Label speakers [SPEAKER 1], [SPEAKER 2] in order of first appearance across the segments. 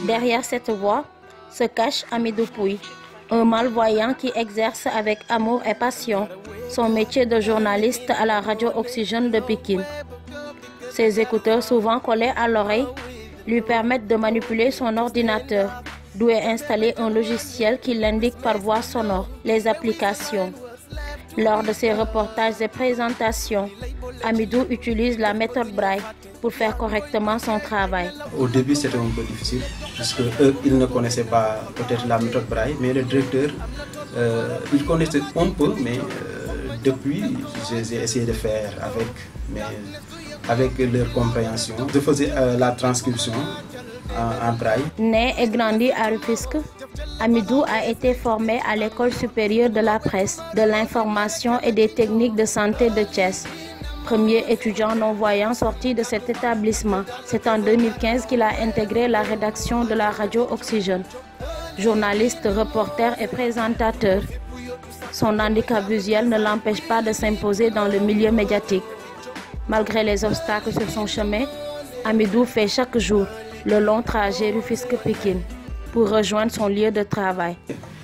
[SPEAKER 1] Derrière cette voix se cache Hamidou Pouye, un malvoyant qui exerce avec amour et passion son métier de journaliste à la radio Oxygène de Pékin. Ses écouteurs souvent collés à l'oreille lui permettent de manipuler son ordinateur, d'où est installé un logiciel qui l'indique par voix sonore les applications. Lors de ses reportages et présentations, Hamidou utilise la méthode Braille pour faire correctement son travail.
[SPEAKER 2] Au début, c'était un peu difficile, puisque eux, ils ne connaissaient pas peut-être la méthode Braille, mais le directeur, il connaissait un peu, mais depuis, j'ai essayé de faire avec leur compréhension. Je faisais la transcription en Braille.
[SPEAKER 1] Né et grandi à Rufisque, Hamidou a été formé à l'École supérieure de la presse, de l'information et des techniques de santé de Thiès. Premier étudiant non-voyant sorti de cet établissement, c'est en 2015 qu'il a intégré la rédaction de la radio Oxygène. Journaliste, reporter et présentateur, son handicap visuel ne l'empêche pas de s'imposer dans le milieu médiatique. Malgré les obstacles sur son chemin, Hamidou fait chaque jour le long trajet Rufisque-Pékin pour rejoindre son lieu de travail.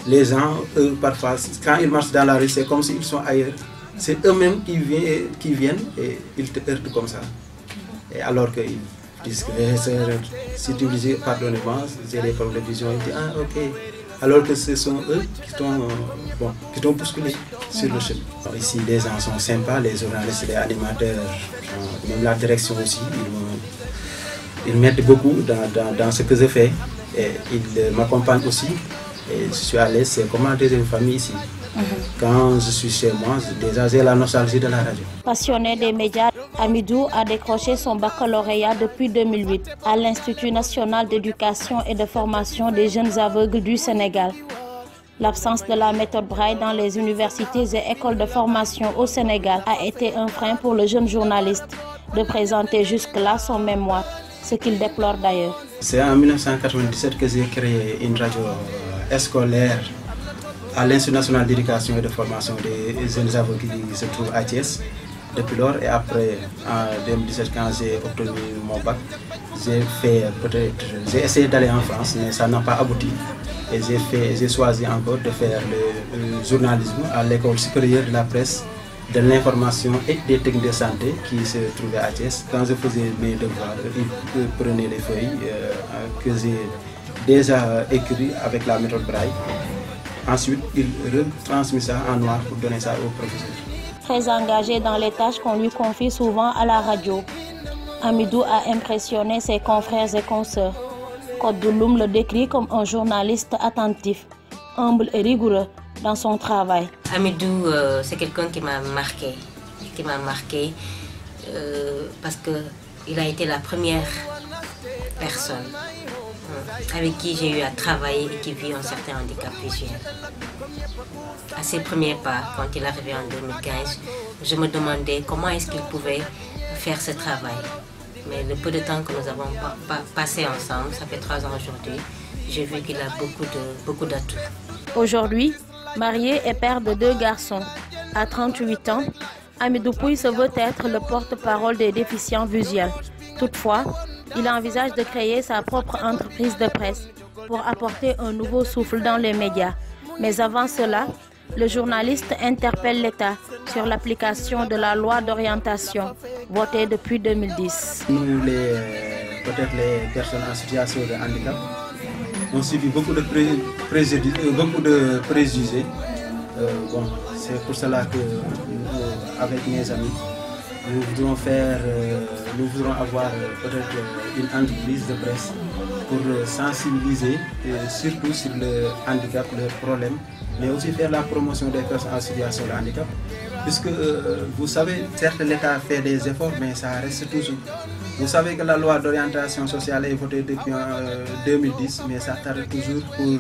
[SPEAKER 2] Les gens, eux, parfois, quand ils marchent dans la rue, c'est comme s'ils sont ailleurs. C'est eux-mêmes qui viennent et ils te heurtent comme ça. Et alors qu'ils disent que si tu me dis pardonnez-moi, j'ai des problèmes de vision, ils disent ah ok. Alors que ce sont eux qui t'ont bousculé sur le chemin. Alors ici, les gens sont sympas, les journalistes, les animateurs, même la direction aussi, ils m'aident beaucoup dans ce que je fais et ils m'accompagnent aussi. Et je suis à l'aise, c'est comme dans une famille ici. Quand je suis chez moi, déjà j'ai la nostalgie de la radio.
[SPEAKER 1] Passionné des médias, Hamidou a décroché son baccalauréat depuis 2008 à l'Institut national d'éducation et de formation des jeunes aveugles du Sénégal. L'absence de la méthode Braille dans les universités et écoles de formation au Sénégal a été un frein pour le jeune journaliste de présenter jusque-là son mémoire, ce qu'il déplore d'ailleurs.
[SPEAKER 2] C'est en 1997 que j'ai créé une radio scolaire à l'Institut national d'éducation et de formation des jeunes aveugles qui se trouve à Thiès. Depuis lors et après, en 2017, quand j'ai obtenu mon bac, j'ai essayé d'aller en France, mais ça n'a pas abouti. Et j'ai choisi encore de faire le journalisme à l'École supérieure de la presse, de l'information et des techniques de santé qui se trouvait à Thiès. Quand je faisais mes devoirs, ils prenaient les feuilles que j'ai déjà écrites avec la méthode Braille. Ensuite, il retransmet ça en noir pour donner ça au professeur.
[SPEAKER 1] Très engagé dans les tâches qu'on lui confie souvent à la radio, Hamidou a impressionné ses confrères et consoeurs. Code Douloum le décrit comme un journaliste attentif, humble et rigoureux dans son travail.
[SPEAKER 3] Hamidou, c'est quelqu'un qui m'a marqué, parce qu'il a été la première personne avec qui j'ai eu à travailler et qui vit un certain handicap visuel. À ses premiers pas, quand il est arrivé en 2015, je me demandais comment est-ce qu'il pouvait faire ce travail. Mais le peu de temps que nous avons passé ensemble, ça fait 3 ans aujourd'hui, j'ai vu qu'il a beaucoup d'atouts.
[SPEAKER 1] Aujourd'hui, marié et père de 2 garçons, à 38 ans, Hamidou Pouye se veut être le porte-parole des déficients visuels. Toutefois, il envisage de créer sa propre entreprise de presse pour apporter un nouveau souffle dans les médias. Mais avant cela, le journaliste interpelle l'État sur l'application de la loi d'orientation votée depuis 2010.
[SPEAKER 2] Nous, peut-être les personnes en situation de handicap, on subit beaucoup de préjugés. C'est pour cela que avec mes amis, nous voudrons avoir peut-être une entreprise de presse pour sensibiliser surtout sur le handicap, leurs problèmes, mais aussi faire la promotion des personnes en situation de handicap. Puisque vous savez, certes l'État fait des efforts, mais ça reste toujours. Vous savez que la loi d'orientation sociale est votée depuis 2010, mais ça tarde toujours pour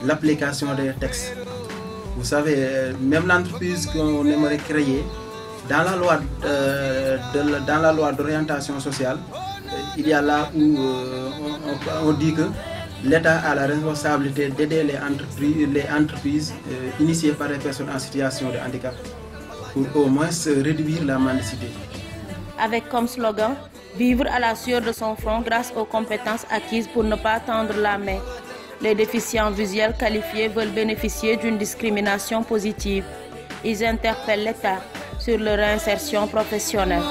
[SPEAKER 2] l'application des textes. Vous savez, même l'entreprise qu'on aimerait créer, dans la loi d'orientation sociale, il y a là où on dit que l'État a la responsabilité d'aider les entreprises initiées par les personnes en situation de handicap pour au moins réduire la mendicité.
[SPEAKER 1] avec comme slogan « Vivre à la sueur de son front grâce aux compétences acquises pour ne pas tendre la main ». Les déficients visuels qualifiés veulent bénéficier d'une discrimination positive. Ils interpellent l'État sur leur insertion professionnelle.